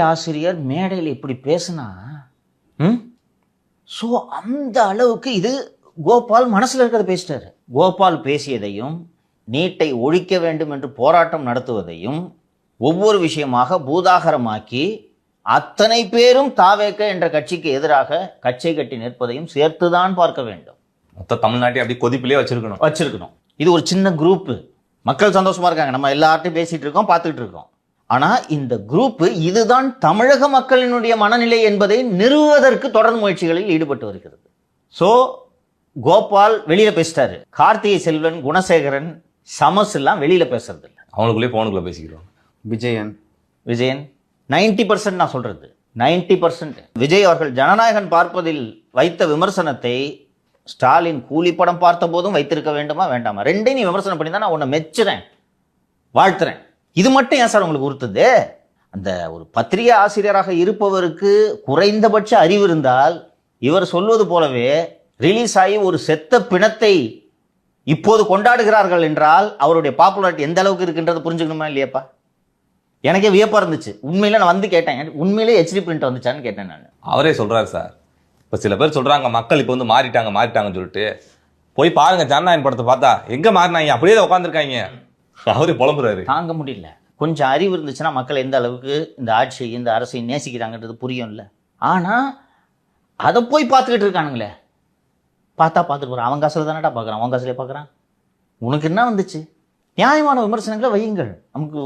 ஆசிரியர் மேடையில் இப்படி பேசினா ஸோ அந்த அளவுக்கு இது கோபால் மனசில் இருக்கிறத பேசிட்டாரு. கோபால் பேசியதையும் நீட்டை ஒழிக்க வேண்டும் என்று போராட்டம் நடத்துவதையும் ஒவ்வொரு விஷயமாக பூதாகரமாக்கி அத்தனை பேரும் தாவேக்க என்ற கட்சிக்கு எதிராக கச்சை கட்டி நிற்பதையும் சேர்த்துதான் பார்க்க வேண்டும். மொத்த தமிழ்நாட்டை அப்படி கொதிப்பிலே வச்சிருக்கணும். இது ஒரு சின்ன குரூப்பு. மக்கள் சந்தோஷமா இருக்காங்க, நம்ம எல்லார்ட்டையும் பேசிட்டு இருக்கோம், பார்த்துக்கிட்டு இருக்கோம். ஆனா இந்த குரூப் இதுதான் தமிழக மக்களினுடைய மனநிலை என்பதை நிறுவுவதற்கு தொடர் முயற்சிகளில் ஈடுபட்டு வருகிறது. ஸோ கோபால் வெளியில பேசிட்டாரு. கார்த்திகை செல்வன், குணசேகரன், சமஸ் எல்லாம் வெளியில பேசுறது இல்லை, அவங்களுக்குள்ளே போனுக்குள்ள பேசிக்கிறோம். விஜயன் 90% நான் சொல்றது 90%. விஜய் அவர்கள் ஜனநாயகன் பார்ப்பதில் வைத்த விமர்சனத்தை ஸ்டாலின் கூலி படம் பார்த்த போதும் வைத்திருக்க வேண்டுமா வேண்டாமா? ரெண்டையும் நீ விமர்சனம் பண்ணி தான் நான் உன்னை மெச்சுறேன், வாழ்த்துறேன். இது மட்டும் ஏன் சார் உங்களுக்கு உறுத்துது? அந்த ஒரு பத்திரிகை ஆசிரியராக இருப்பவருக்கு குறைந்தபட்ச அறிவு இருந்தால் இவர் சொல்வது போலவே ரிலீஸ் ஆகி ஒரு செத்த பிணத்தை இப்போது கொண்டாடுகிறார்கள் என்றால் அவருடைய பாப்புலாரிட்டி எந்த அளவுக்கு இருக்குன்றது புரிஞ்சுக்கணுமா இல்லையாப்பா? எனக்கே வியப்பா இருந்துச்சு. உண்மையில நான் வந்து கேட்டேன், உண்மையிலே ஹெச்டி பிரிண்ட் வந்துச்சான்னு கேட்டேன் நான். அவரே சொல்றாரு சார். இப்போ சில பேர் சொல்றாங்க மக்கள் இப்போ வந்து மாறிட்டாங்கன்னு சொல்லிட்டு போய் பாருங்க ஜனநாயகன் படத்தை பார்த்தா எங்க மாறினாங்க, அப்படியே தான் உட்காந்துருக்காங்க. அவரே புலம்புறாரு. தாங்க முடியல. கொஞ்சம் அறிவு இருந்துச்சுன்னா மக்கள் எந்த அளவுக்கு இந்த ஆட்சியை இந்த அரசை நேசிக்கிறாங்கன்றது புரியும்ல. ஆனா அதை போய் பார்த்துக்கிட்டு இருக்கானுங்களே. பார்த்துட்டு போறான். அவன் காசுல தானடா பார்க்குறான், அவன் காசுலேயே பார்க்குறான். உனக்கு என்ன வந்துச்சு? நியாயமான விமர்சனங்களை வையுங்கள். நமக்கு